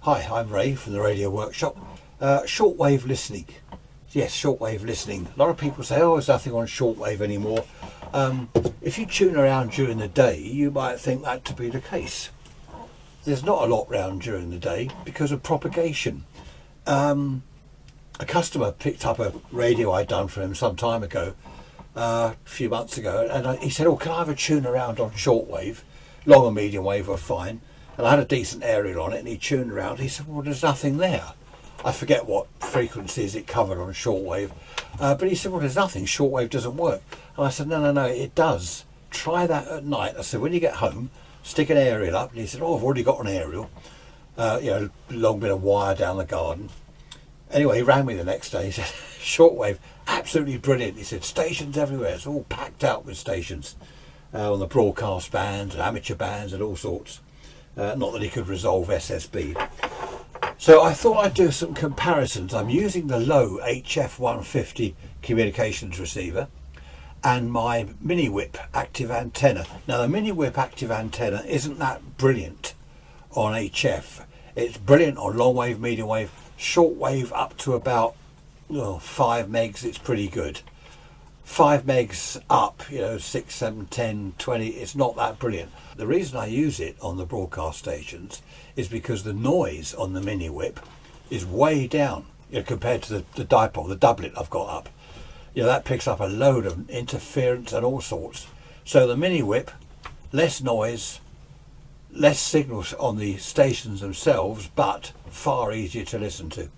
Hi, I'm Ray from the Radio Workshop. Shortwave listening. Yes, shortwave listening. A lot of people say, oh, there's nothing on shortwave anymore. If you tune around during the day, you might think that to be the case. There's not a lot around during the day because of propagation. A customer picked up a radio I'd done for him some time ago, a few months ago, and he said, oh, can I have a tune around on shortwave? Long and medium wave were fine. And I had a decent aerial on it, and he tuned around. He said, well, there's nothing there. I forget what frequencies it covered on shortwave. But he said, well, there's nothing. Shortwave doesn't work. And I said, no, it does. Try that at night. I said, when you get home, stick an aerial up. And he said, oh, I've already got an aerial. Long bit of wire down the garden. Anyway, he rang me the next day. He said, shortwave, absolutely brilliant. He said, stations everywhere. It's all packed out with stations on the broadcast bands and amateur bands and all sorts. Not that he could resolve SSB. So I thought I'd do some comparisons. I'm using the low HF150 communications receiver and my mini whip active antenna. Now the mini whip active antenna isn't that brilliant on HF. It's brilliant on long wave, medium wave, short wave up to about 5 megs. It's pretty good. 5 megs up, 6, 7, 10, 20, it's not that brilliant. The reason I use it on the broadcast stations is because the noise on the mini whip is way down compared to the dipole, the doublet I've got up. That picks up a load of interference and all sorts. So the mini whip, less noise, less signals on the stations themselves, but far easier to listen to.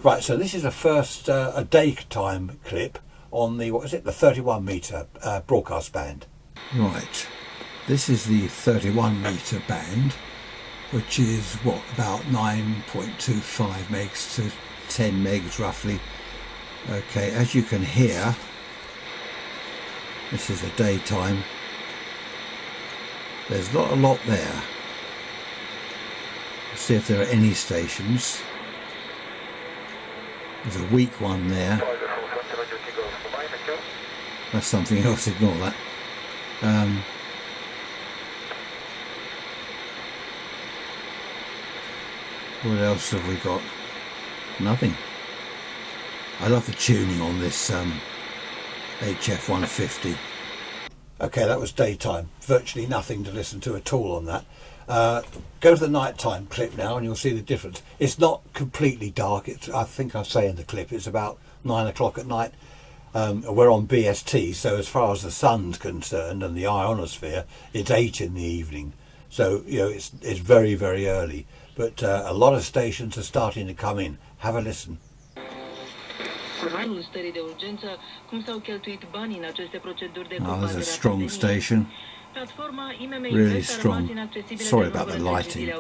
Right, so this is a daytime clip on the, the 31 metre broadcast band. Right, this is the 31 metre band, which is about 9.25 megs to 10 megs roughly. Okay, as you can hear, this is a daytime. There's not a lot there. Let's see if there are any stations. There's a weak one there. That's something else, ignore that. What else have we got? Nothing. I love the tuning on this HF150. Okay, that was daytime. Virtually nothing to listen to at all on that. Go to the nighttime clip now and you'll see the difference. It's not completely dark. I think I say in the clip it's about 9 o'clock at night. We're on BST, so as far as the sun's concerned and the ionosphere, it's 8 in the evening. So it's very, very early. But a lot of stations are starting to come in. Have a listen. Oh, there's a strong station. Really strong. Sorry about the lighting.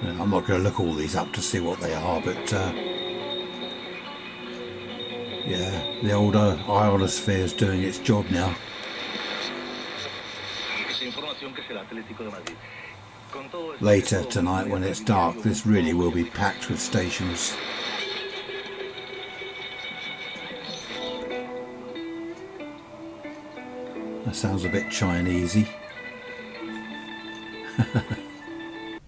I'm not going to look all these up to see what they are, but yeah, the old ionosphere is doing its job now. Later tonight when it's dark, this really will be packed with stations. That sounds a bit Chinesey.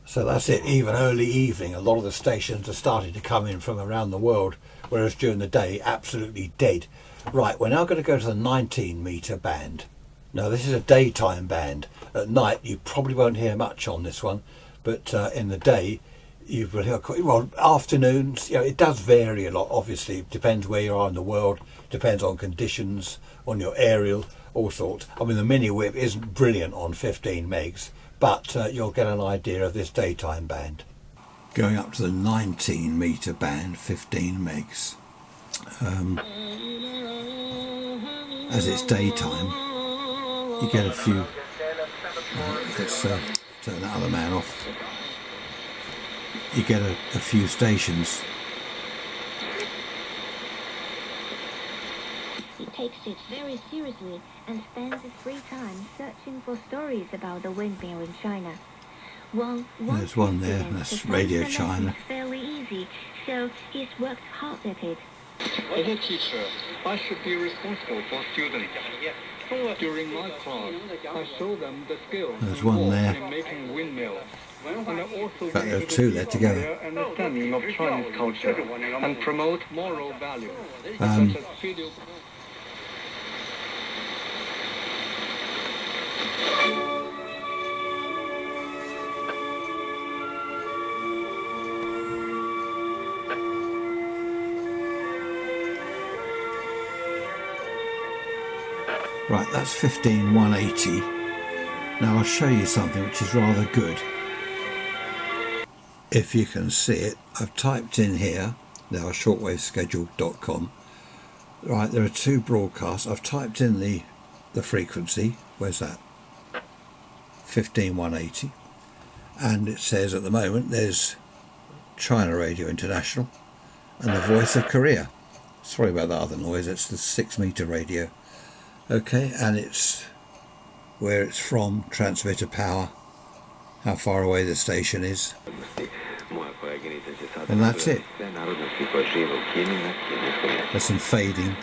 So that's it, even early evening, a lot of the stations are starting to come in from around the world, whereas during the day, absolutely dead. Right, we're now going to go to the 19 metre band. Now this is a daytime band. At night you probably won't hear much on this one, but in the day you will hear, well, afternoons, it does vary a lot, obviously. It depends where you are in the world, depends on conditions, on your aerial, all sorts. I mean, the mini whip isn't brilliant on 15 megs, but you'll get an idea of this daytime band. Going up to the 19 metre band, 15 megs. As it's daytime, you get a few. Let's turn that other man off. You get a few stations. He takes it very seriously and spends his free time searching for stories about the windmill in China. Well, there's one there, that's Radio China. Fairly easy, so he's worked hard at it. As a teacher, I should be responsible for students. During my class, I show them the skills There's one there. in making windmills. And I also In fact, there are two there together. their understanding of Chinese culture and promote moral values such as filial. Right, that's 15180. Now I'll show you something which is rather good. If you can see it, I've typed in here, now shortwaveschedule.com. Right, there are two broadcasts. I've typed in the frequency. Where's that? 15180. And it says at the moment there's China Radio International and the Voice of Korea. Sorry about that other noise, it's the 6-meter radio. Okay, and it's where it's from, transmitter power, how far away the station is, and that's it. There's some fading.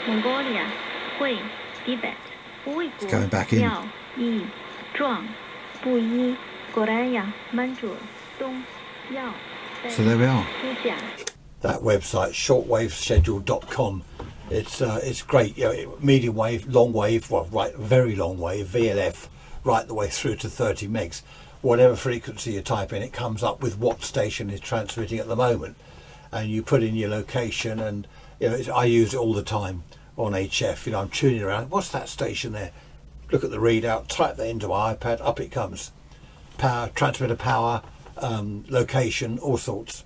Mongolia, Hui, Tibet, It's going back in. Miao, Yi, Zhuang, Buyi, Goryeo, Manchu, Dong, Yao, So there we are. Fujian. That website, shortwaveschedule.com. It's great. You know, medium wave, long wave, well, right, very long wave, VLF, right the way through to 30 megs. Whatever frequency you type in, it comes up with what station is transmitting at the moment, and you put in your location. And you know, I use it all the time on HF. You know, I'm tuning around. What's that station there? Look at the readout. Type that into my iPad. Up it comes. Power, transmitter power, location, all sorts.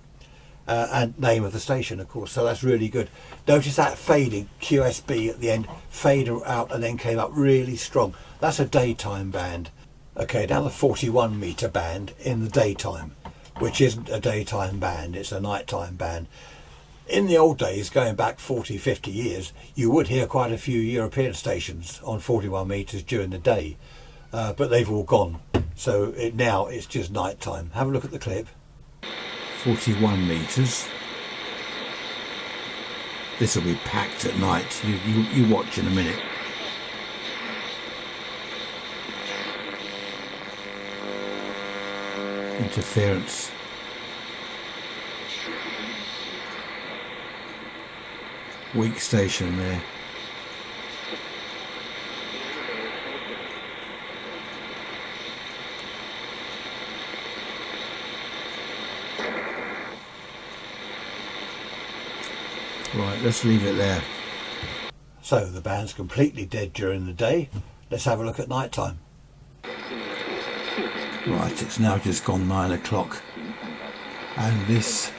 And name of the station, of course, so that's really good. Notice that fading, QSB at the end, fade out and then came up really strong. That's a daytime band. Okay, now the 41 meter band in the daytime, which isn't a daytime band, it's a nighttime band. In the old days, going back 40, 50 years, you would hear quite a few European stations on 41 meters during the day, but they've all gone. So now it's just nighttime. Have a look at the clip. 41 meters. This will be packed at night. You watch in a minute. Interference. Weak station there. Right, let's leave it there. So the band's completely dead during the day. Let's have a look at night time. Right, it's now just gone 9 o'clock. And this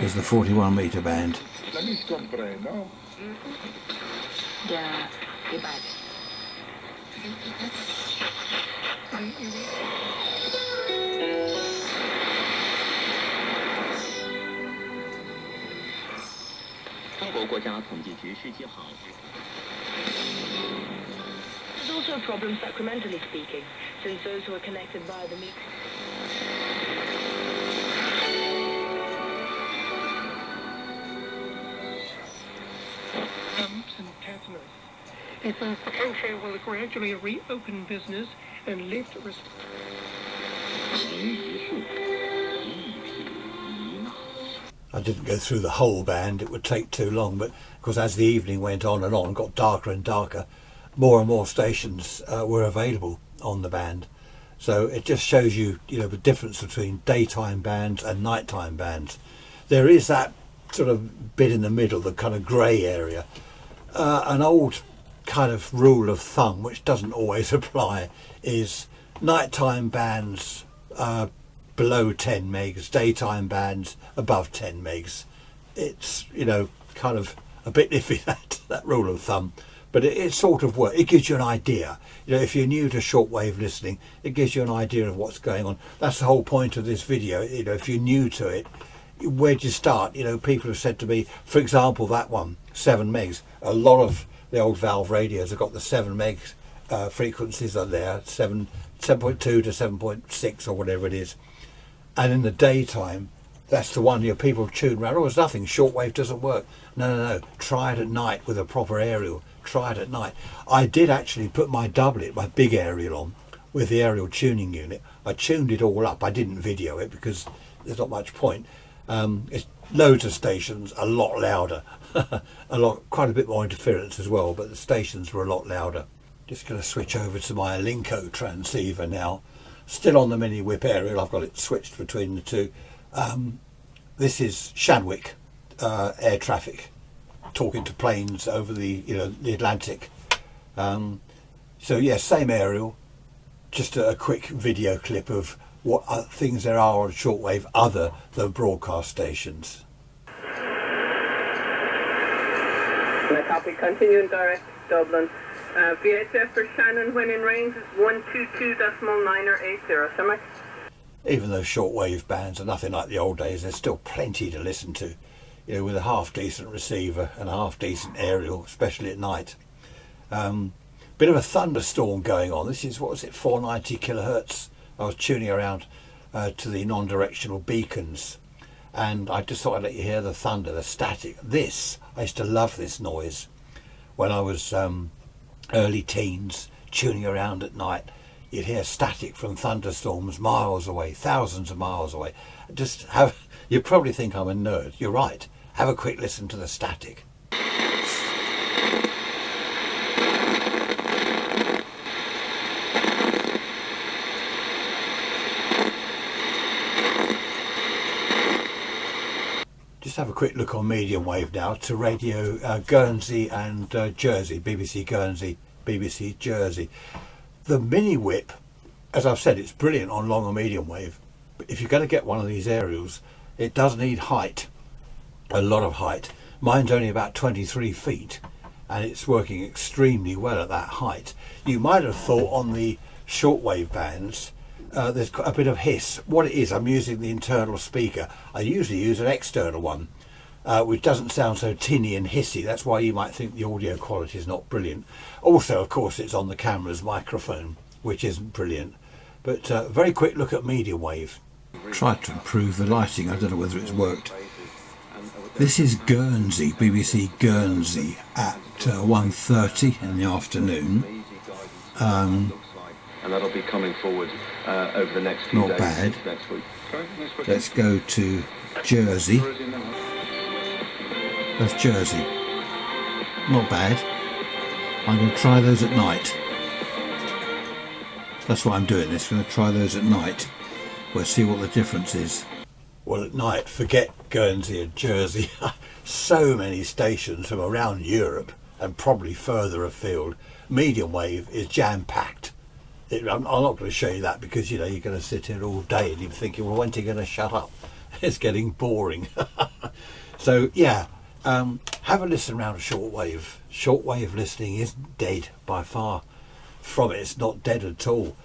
is the 41 meter band. There's also a problem sacramentally speaking, since those who are connected via the meter. And tetanus. If Asia will gradually reopen business and lift I didn't go through the whole band, it would take too long, but of course as the evening went on and on, got darker and darker, more and more stations were available on the band. So it just shows you, the difference between daytime bands and nighttime bands. There is that sort of bit in the middle, the kind of grey area. An old kind of rule of thumb, which doesn't always apply, is nighttime bands below 10 megs, daytime bands above 10 megs. It's, kind of a bit iffy, that rule of thumb, but it sort of works. It gives you an idea. If you're new to shortwave listening, it gives you an idea of what's going on. That's the whole point of this video. If you're new to it, where'd you start? People have said to me, for example, that one, 7 megs. A lot of the old valve radios have got the 7 megs frequencies are there, 7.2 to 7.6 or whatever it is. And in the daytime, that's the one people tune around. Oh, there's nothing, shortwave doesn't work. No. Try it at night with a proper aerial. tried at night. I did actually put my doublet, my big aerial on with the aerial tuning unit. I tuned it all up. I didn't video it because there's not much point. It's loads of stations, a lot louder, quite a bit more interference as well, but the stations were a lot louder. Just going to switch over to my Linko transceiver now. Still on the mini whip aerial. I've got it switched between the two. This is Shanwick air traffic, talking to planes over the Atlantic. So yeah, same aerial. Just a quick video clip of what things there are on shortwave other than broadcast stations. Copy. Continuing direct Dublin. VHF for Shannon when in range is 122.980. Semi. Even though shortwave bands are nothing like the old days, there's still plenty to listen to. With a half decent receiver and a half decent aerial, especially at night. Bit of a thunderstorm going on. This is, 490 kilohertz. I was tuning around to the non-directional beacons, and I just thought I'd let you hear the thunder, the static. I used to love this noise when I was early teens, tuning around at night. You'd hear static from thunderstorms miles away, thousands of miles away. You probably think I'm a nerd. You're right. Have a quick listen to the static. Just have a quick look on medium wave now to radio Guernsey and Jersey, BBC Guernsey, BBC Jersey. The mini whip, as I've said, it's brilliant on long or medium wave. But if you're going to get one of these aerials, it does need height, a lot of height. Mine's only about 23 feet and it's working extremely well at that height. You might have thought on the shortwave bands there's a bit of hiss. What it is, I'm using the internal speaker. I usually use an external one, which doesn't sound so tinny and hissy. That's why you might think the audio quality is not brilliant. Also, of course, it's on the camera's microphone, which isn't brilliant. But very quick look at medium wave. Tried to improve the lighting. I don't know whether it's worked. This is Guernsey, BBC Guernsey, at 1:30 in the afternoon. And that'll be coming forward over the next few days. Not bad. Next week. Let's go to Jersey. That's Jersey. Not bad. I'm going to try those at night. That's why I'm doing this. I'm going to try those at night. We'll see what the difference is. Well, at night, forget Guernsey and Jersey. So many stations from around Europe and probably further afield. Medium wave is jam-packed. I'm not going to show you that because you're going to sit here all day and you're thinking, well, when's he going to shut up? It's getting boring. So yeah, have a listen around shortwave. Shortwave listening isn't dead by far from it. It's not dead at all.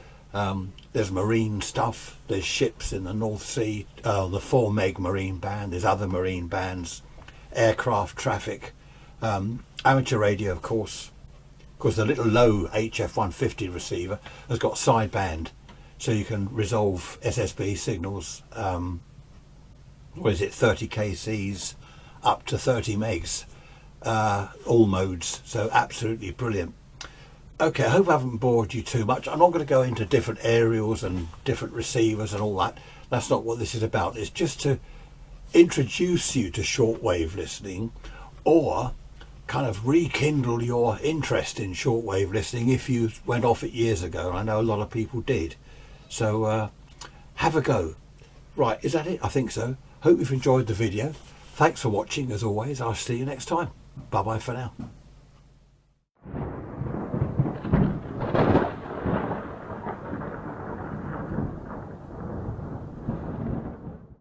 There's marine stuff. There's ships in the North Sea. The 4 meg marine band. There's other marine bands. Aircraft traffic. Amateur radio, of course. Of course, the little low HF 150 receiver has got sideband, so you can resolve SSB signals. 30 kcs up to 30 megs, all modes. So absolutely brilliant. Okay, I hope I haven't bored you too much. I'm not going to go into different aerials and different receivers and all that. That's not what this is about. It's just to introduce you to shortwave listening, or kind of rekindle your interest in shortwave listening if you went off it years ago, and I know a lot of people did. So have a go. Right, is that it? I think so. Hope you've enjoyed the video. Thanks for watching as always. I'll see you next time. Bye bye for now.